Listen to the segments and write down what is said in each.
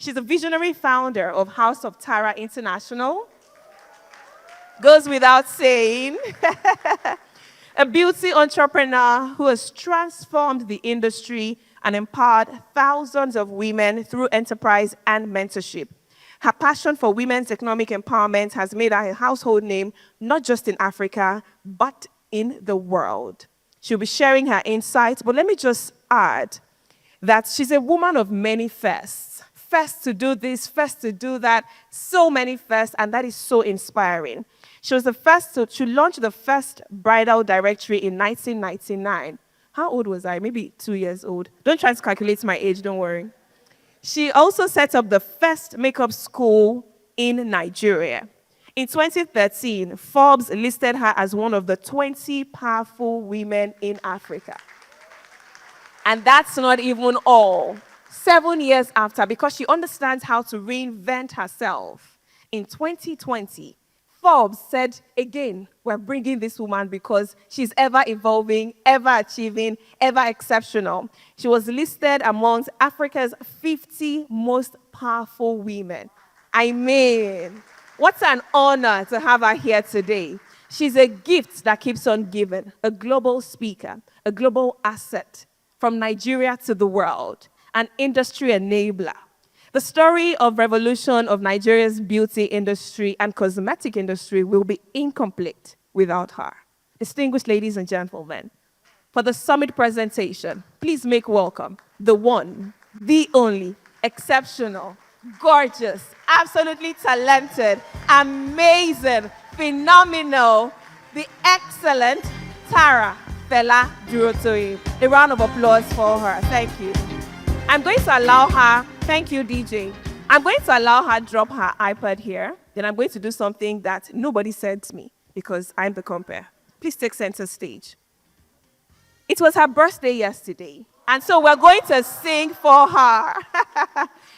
She's a visionary founder of House of Tara International. Goes without saying. A beauty entrepreneur who has transformed the industry and empowered thousands of women through enterprise and mentorship. Her passion for women's economic empowerment has made her a household name, not just in Africa, but in the world. She'll be sharing her insights, but let me just add that she's a woman of many firsts. First to do this, first to do that, so many firsts, and that is so inspiring. She was the first to launch the first bridal directory in 1999. How old was I? Maybe 2 years old. Don't try to calculate my age, don't worry. She also set up the first makeup school in Nigeria. In 2013, Forbes listed her as one of the 20 powerful women in Africa. And that's not even all. 7 years after, because she understands how to reinvent herself, in 2020, Forbes said, again, we're bringing this woman because she's ever evolving, ever achieving, ever exceptional. She was listed amongst Africa's 50 most powerful women. I mean, what an honor to have her here today. She's a gift that keeps on giving, a global speaker, a global asset from Nigeria to the world, an industry enabler. The story of revolution of Nigeria's beauty industry and cosmetic industry will be incomplete without her. Distinguished ladies and gentlemen, for the summit presentation, please make welcome the one, the only, exceptional, gorgeous, absolutely talented, amazing, phenomenal, the excellent Tara Fela Durotoye. A round of applause for her. Thank you. I'm going to allow her, thank you, DJ. I'm going to allow her drop her iPad here. Then I'm going to do something that nobody said to me because I'm the compere. Please take center stage. It was her birthday yesterday, and so we're going to sing for her.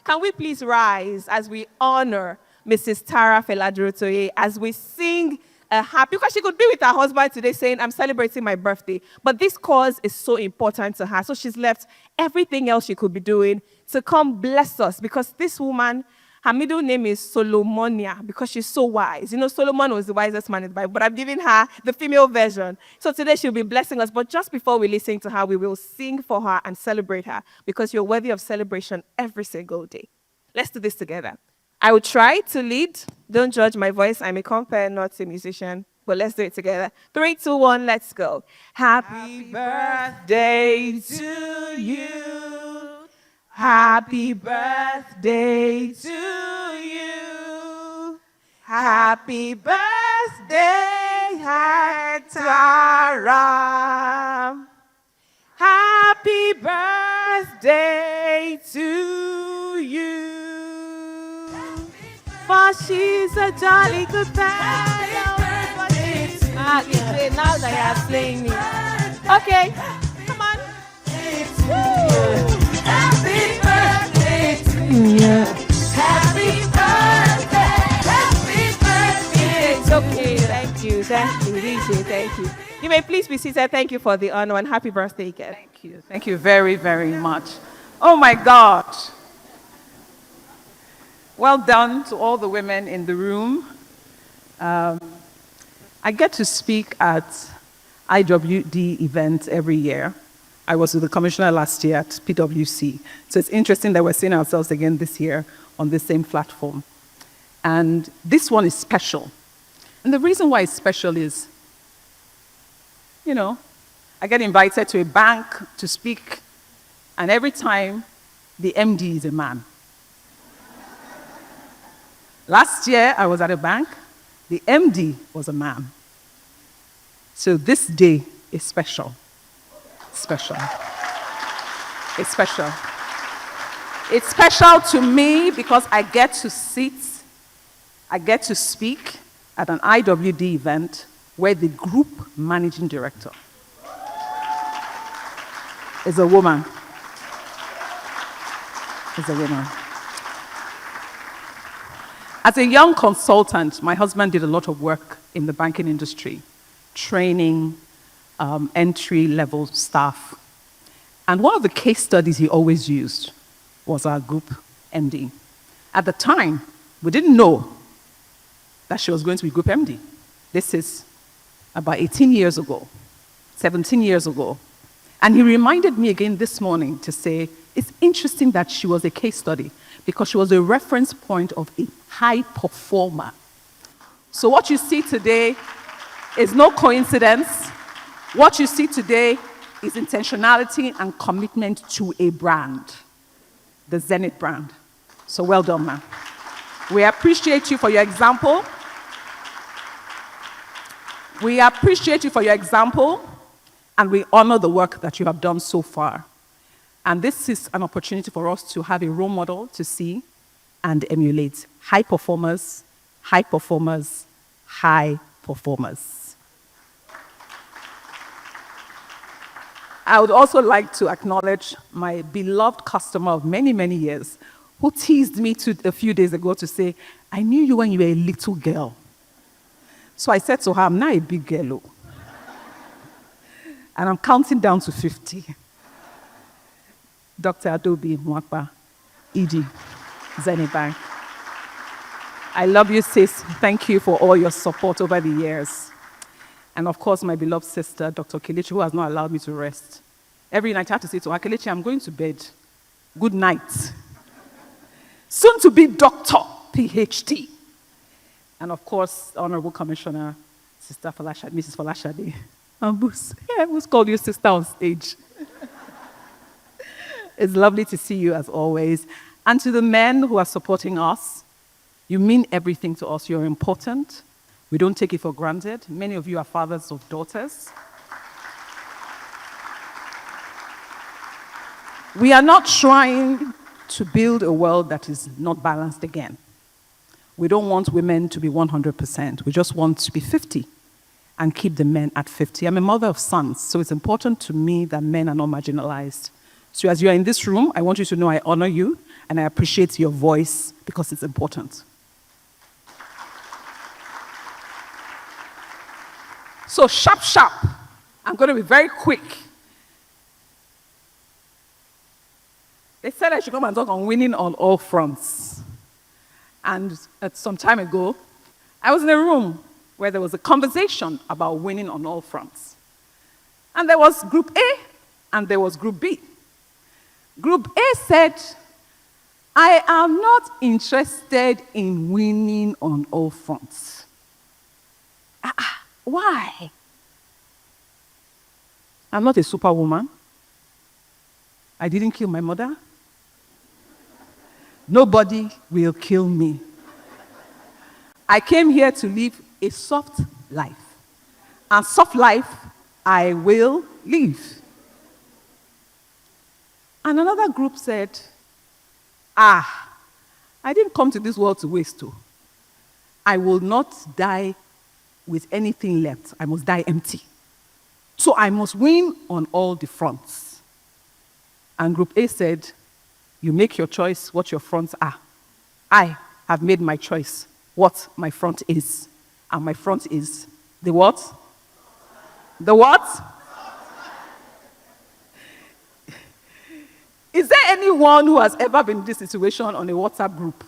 Can we please rise as we honor Mrs. Tara Fela Durotoye as we sing happy, because she could be with her husband today saying, I'm celebrating my birthday. But this cause is so important to her. So she's left everything else she could be doing to come bless us, because this woman, her middle name is Solomonia because she's so wise. You know, Solomon was the wisest man in the Bible, but I'm giving her the female version. So today she'll be blessing us. But just before we listen to her, we will sing for her and celebrate her, because you're worthy of celebration every single day. Let's do this together. I will try to lead. Don't judge my voice. I'm a compere, not a musician. But let's do it together. 3, 2, 1, let's go. Happy birthday to you. Happy birthday to you. Happy birthday, Tara. Happy birthday to you. For she's a jolly good time. Now that you're playing me. Okay, come on. Happy birthday to you. Happy birthday. Happy birthday. It's okay. Thank you. Thank you. Thank you. You may please be seated. Thank you for the honor and happy birthday again. Thank you. Thank you very, very much. Oh my God. Well done to all the women in the room. I get to speak at IWD events every year. I was with the commissioner last year at PwC. So it's interesting that we're seeing ourselves again this year on this same platform. And this one is special. And the reason why it's special is, you know, I get invited to a bank to speak, and every time the MD is a man. Last year, I was at a bank. The MD was a man. So this day is special. Special. It's special. It's special to me because I get to sit, I get to speak at an IWD event where the group managing director is a woman. Is a woman. As a young consultant, my husband did a lot of work in the banking industry, training entry-level staff. And one of the case studies he always used was our group MD. At the time, we didn't know that she was going to be Group MD. This is about 18 years ago, 17 years ago. And he reminded me again this morning to say, it's interesting that she was a case study because she was a reference point of a high performer. So what you see today is no coincidence. What you see today is intentionality and commitment to a brand, the Zenith brand. So well done, ma'am. We appreciate you for your example. We appreciate you for your example, and we honor the work that you have done so far. And this is an opportunity for us to have a role model to see and emulate. High performers, high performers, high performers. I would also like to acknowledge my beloved customer of many, many years who teased me a few days ago to say, I knew you when you were a little girl. So I said to her, I'm now a big girl. And I'm counting down to 50. Dr. Adobe Mwakpa, ED, Zenith Bank. I love you, sis. Thank you for all your support over the years. And of course, my beloved sister, Dr. Kelechi, who has not allowed me to rest. Every night I have to say to her, Kelechi, I'm going to bed. Good night. Soon to be Doctor, PhD. And of course, Honorable Commissioner, Sister Falashade, Mrs. Falashade. I almost called you sister on stage. It's lovely to see you as always. And to the men who are supporting us, you mean everything to us. You're important. We don't take it for granted. Many of you are fathers of daughters. We are not trying to build a world that is not balanced again. We don't want women to be 100%. We just want to be 50 and keep the men at 50. I'm a mother of sons, so it's important to me that men are not marginalized. So as you are in this room, I want you to know I honor you and I appreciate your voice because it's important. So sharp, sharp. I'm going to be very quick. They said I should come and talk on winning on all fronts. And some time ago, I was in a room where there was a conversation about winning on all fronts. And there was Group A and there was Group B. Group A said, I am not interested in winning on all fronts. Why? I'm not a superwoman. I didn't kill my mother. Nobody will kill me. I came here to live a soft life. And soft life, I will live. And another group said, I didn't come to this world to waste too. I will not die with anything left. I must die empty. So I must win on all the fronts. And Group A said, you make your choice what your fronts are. I have made my choice what my front is. And my front is the what? The what? Is there anyone who has ever been in this situation on a WhatsApp group?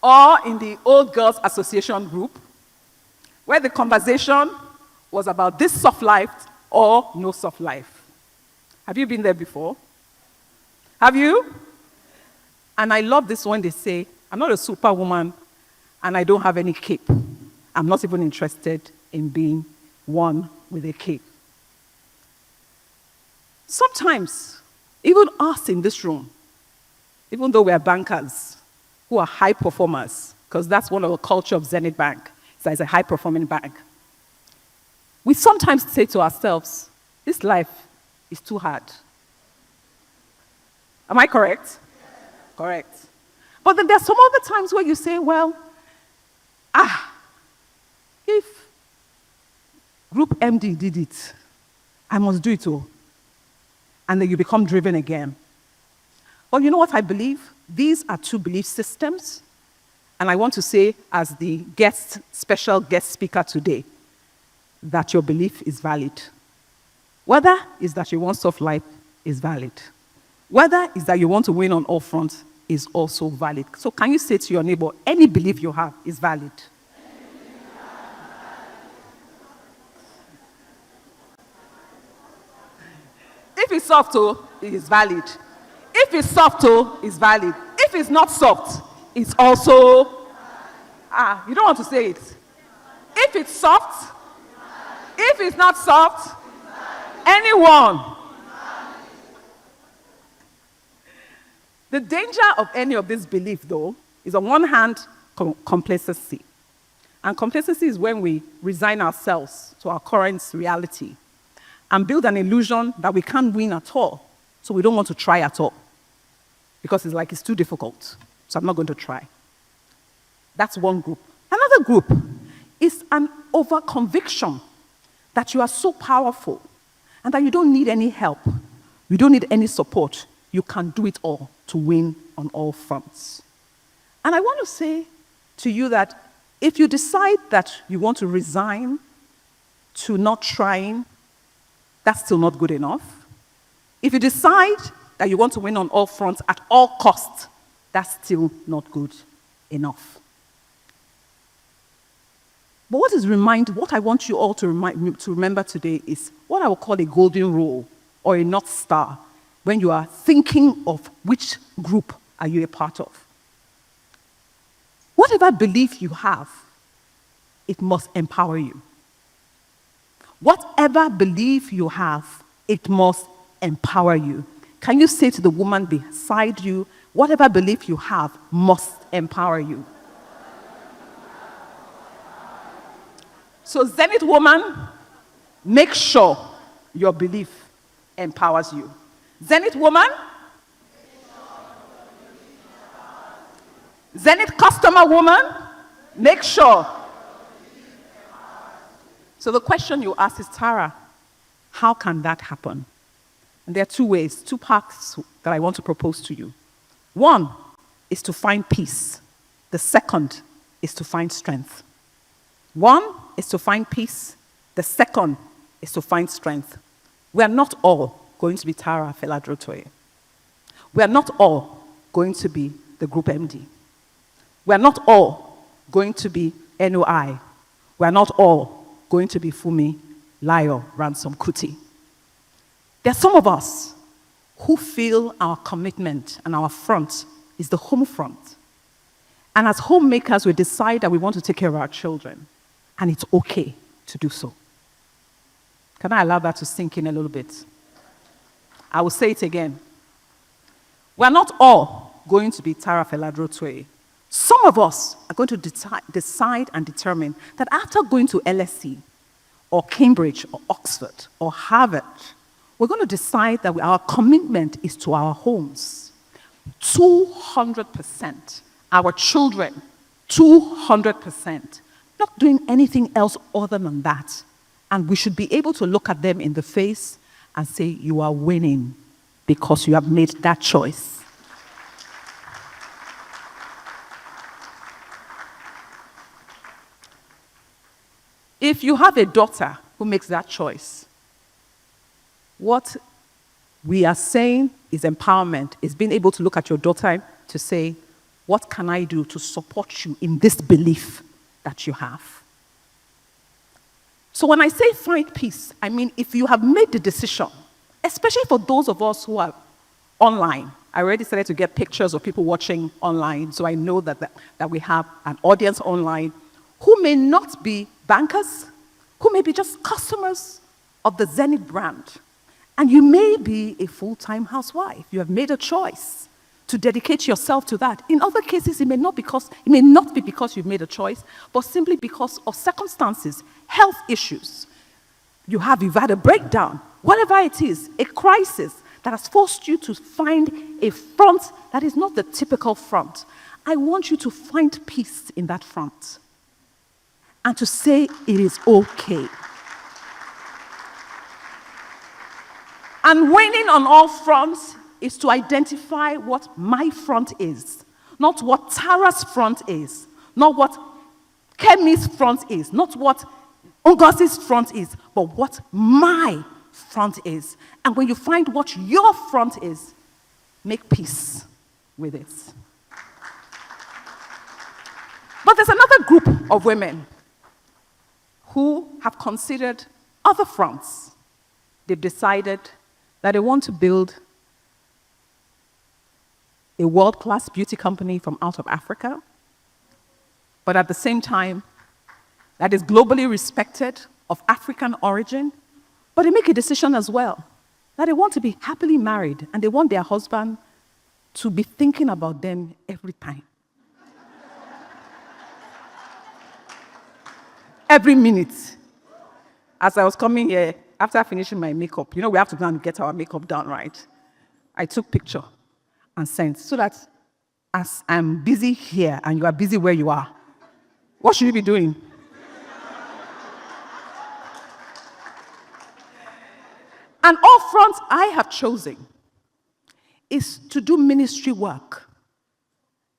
Or in the Old Girls Association group, where the conversation was about this soft life or no soft life? Have you been there before? Have you? And I love this one. They say, I'm not a superwoman and I don't have any cape. I'm not even interested in being one with a cape. Sometimes, even us in this room, even though we are bankers who are high performers, because that's one of the culture of Zenith Bank, it's a high-performing bank, we sometimes say to ourselves, this life is too hard. Am I correct? Correct. But then there are some other times where you say, well, if Group MD did it, I must do it too. And then you become driven again. Well, you know what I believe? These are two belief systems. And I want to say, as the special guest speaker today, that your belief is valid. Whether is that you want soft life is valid. Whether is that you want to win on all fronts is also valid. So can you say to your neighbor, any belief you have is valid? If it's soft, it is valid. If it's soft, it's valid. If it's not soft, it's also... you don't want to say it. If it's soft, if it's not soft, anyone. The danger of any of this belief, though, is on one hand, complacency. And complacency is when we resign ourselves to our current reality and build an illusion that we can't win at all, so we don't want to try at all. Because it's like it's too difficult, so I'm not going to try. That's one group. Another group is an over-conviction that you are so powerful and that you don't need any help, you don't need any support. You can do it all to win on all fronts. And I want to say to you that if you decide that you want to resign to not trying, that's still not good enough. If you decide that you want to win on all fronts at all costs, that's still not good enough. But what I want you all to remember today is what I will call a golden rule or a North Star when you are thinking of which group are you a part of. Whatever belief you have, it must empower you. Whatever belief you have, it must empower you. Can you say to the woman beside you, whatever belief you have must empower you? So, Zenith woman, make sure your belief empowers you. Zenith woman, Zenith customer woman, make sure. So the question you ask is, Tara, how can that happen? And there are two ways, two paths that I want to propose to you. One is to find peace. The second is to find strength. One is to find peace. The second is to find strength. We are not all going to be Tara Fela Durotoye. We are not all going to be the Group MD. We are not all going to be NOI. We are not all going to be Fumi, Layo, Ransom Kuti. There are some of us who feel our commitment and our front is the home front. And as homemakers, we decide that we want to take care of our children. And it's okay to do so. Can I allow that to sink in a little bit? I will say it again. We're not all going to be Tara Fela Durotoye. Some of us are going to decide and determine that after going to LSE or Cambridge or Oxford or Harvard, we're going to decide that our commitment is to our homes. 200%. Our children, 200%. Not doing anything else other than that. And we should be able to look at them in the face and say, you are winning because you have made that choice. If you have a daughter who makes that choice, what we are saying is empowerment, is being able to look at your daughter to say, what can I do to support you in this belief that you have? So when I say find peace, I mean if you have made the decision, especially for those of us who are online. I already started to get pictures of people watching online, so I know that we have an audience online who may not be bankers, who may be just customers of the Zenith brand. And you may be a full-time housewife. You have made a choice to dedicate yourself to that. In other cases, it may not be because you've made a choice, but simply because of circumstances, health issues. You've had a breakdown, whatever it is, a crisis that has forced you to find a front that is not the typical front. I want you to find peace in that front and to say it is okay. And winning on all fronts is to identify what my front is, not what Tara's front is, not what Kemi's front is, not what Ungosi's front is, but what my front is. And when you find what your front is, make peace with it. But there's another group of women who have considered other fronts. They've decided that they want to build a world-class beauty company from out of Africa, but at the same time, that is globally respected, of African origin, but they make a decision as well, that they want to be happily married, and they want their husband to be thinking about them every time. Every minute. As I was coming here, after finishing my makeup, we have to go and get our makeup done, right? I took picture and sent, so that as I'm busy here and you are busy where you are, what should you be doing? And all fronts I have chosen is to do ministry work.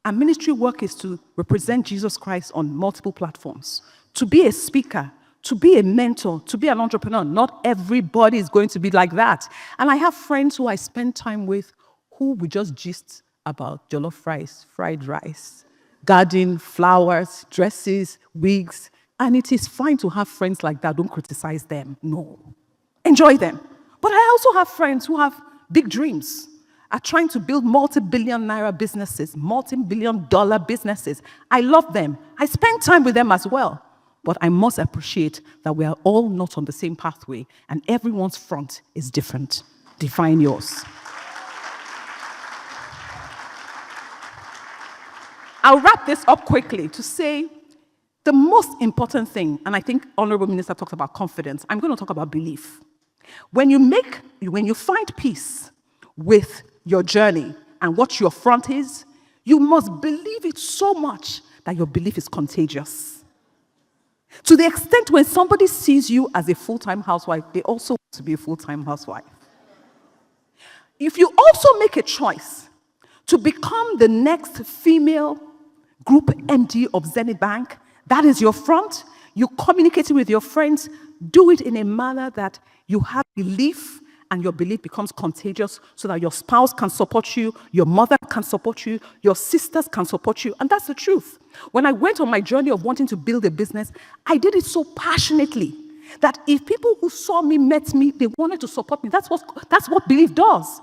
And ministry work is to represent Jesus Christ on multiple platforms, to be a speaker, to be a mentor, to be an entrepreneur. Not everybody is going to be like that. And I have friends who I spend time with who we just gist about jollof rice, fried rice, garden, flowers, dresses, wigs. And it is fine to have friends like that. Don't criticize them. No. Enjoy them. But I also have friends who have big dreams, are trying to build multi-billion naira businesses, multi-billion dollar businesses. I love them. I spend time with them as well. But I must appreciate that we are all not on the same pathway, and everyone's front is different. Define yours. I'll wrap this up quickly to say the most important thing, and I think Honorable Minister talked about confidence. I'm going to talk about belief. When you find peace with your journey and what your front is, you must believe it so much that your belief is contagious. To the extent when somebody sees you as a full-time housewife, they also want to be a full-time housewife. If you also make a choice to become the next female group MD of Zenith Bank, that is your front, you communicating with your friends, do it in a manner that you have belief, and your belief becomes contagious so that your spouse can support you, your mother can support you, your sisters can support you, and that's the truth. When I went on my journey of wanting to build a business, I did it so passionately that if people who saw me, met me, they wanted to support me. That's what belief does.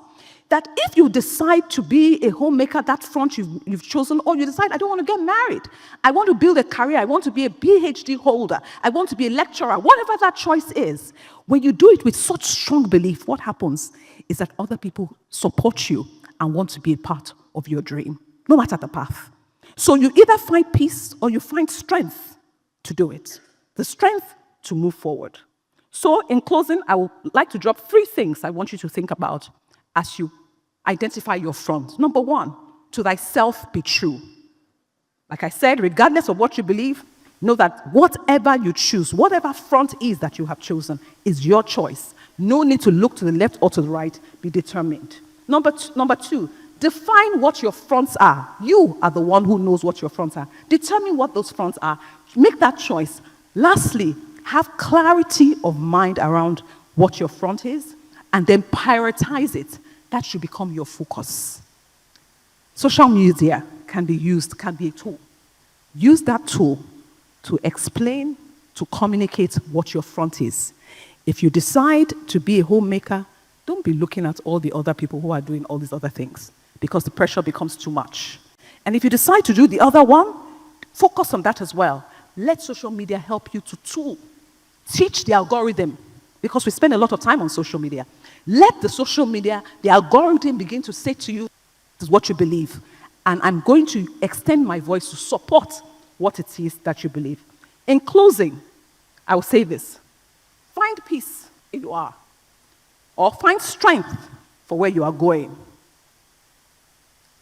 That if you decide to be a homemaker, that front you've chosen, or you decide, I don't want to get married, I want to build a career, I want to be a PhD holder, I want to be a lecturer, whatever that choice is, when you do it with such strong belief, what happens is that other people support you and want to be a part of your dream, no matter the path. So you either find peace or you find strength to do it, the strength to move forward. So in closing, I would like to drop 3 things I want you to think about as you identify your front. Number 1, to thyself be true. Like I said, regardless of what you believe, know that whatever you choose, whatever front is that you have chosen, is your choice. No need to look to the left or to the right. Be determined. Number 2, define what your fronts are. You are the one who knows what your fronts are. Determine what those fronts are. Make that choice. Lastly, have clarity of mind around what your front is, and then prioritize it. That should become your focus. Social media can be a tool. Use that tool to explain, to communicate what your front is. If you decide to be a homemaker, don't be looking at all the other people who are doing all these other things, because the pressure becomes too much. And if you decide to do the other one, focus on that as well. Let social media help you to tool. Teach the algorithm, because we spend a lot of time on social media. Let the social media, the algorithm begin to say to you, this is what you believe. And I'm going to extend my voice to support what it is that you believe. In closing, I will say this. Find peace if you are, or find strength for where you are going.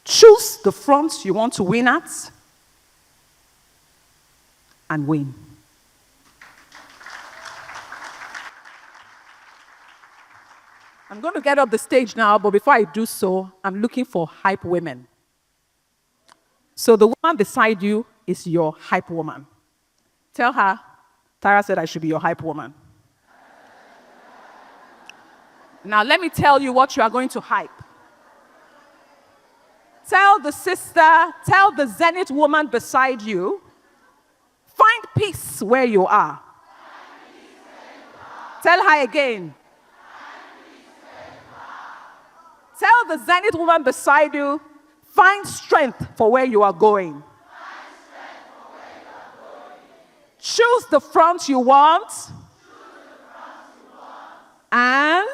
Choose the front you want to win at, and win. I'm going to get up the stage now, but before I do so, I'm looking for hype women. So the woman beside you is your hype woman. Tell her, Tara said I should be your hype woman. Now let me tell you what you are going to hype. Tell the sister, tell the Zenith woman beside you Find peace where you are. Tell her again. Tell the Zenith woman beside you, find strength for where you are going. Choose the front you want. And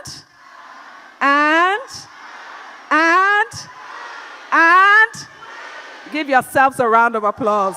give yourselves a round of applause.